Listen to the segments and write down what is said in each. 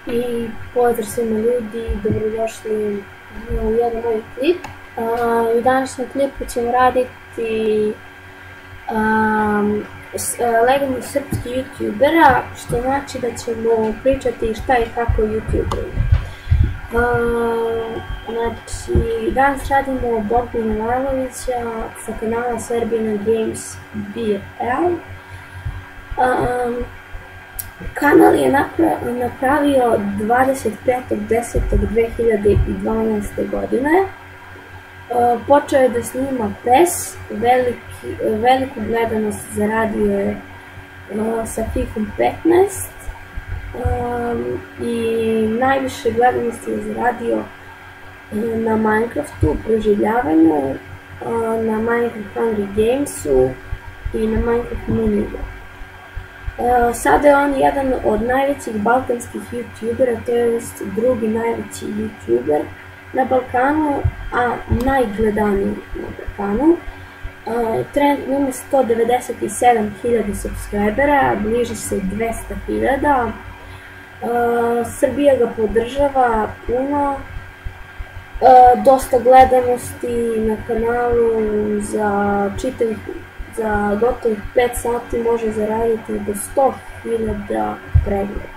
I pozdrav svima ljudi, dobrodošli u jedan moj klip. U današnjem klipu ćemo raditi legendu srpskih youtubera, što znači da ćemo pričati šta i kako youtuberu. Znači, danas radimo Bogu Milanovića sa kanala SerbianGamesBL. Kanal je napravio 25.10.2012. godine. Počeo je da snima PES, veliku gledanost zaradio je sa FIFA 15 i najviše gledanosti je zaradio na Minecraftu, preživljavanju, na Minecraft Hungry Gamesu i na Minecraft Minigu. Sada je on jedan od najvećih balkanskih youtubera, to je drugi najveći youtuber na Balkanu, a najgledaniji na Balkanu. Trenutno ima 197.000 subscribera, bliži se 200.000. Srbija ga podržava puno, dosta gledanosti na kanalu, za gotovih 5 sati može zaraditi do 100.000 pregleda.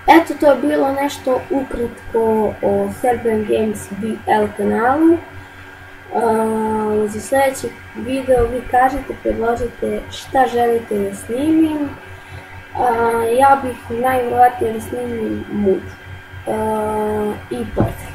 Eto, to je bilo nešto ukratko o SerbianGamesBL kanalu. Za sljedeći video vi kažete, predložite šta želite da snimim. Ja bih najvjerojatnije da snimim muđu. I pozdrav!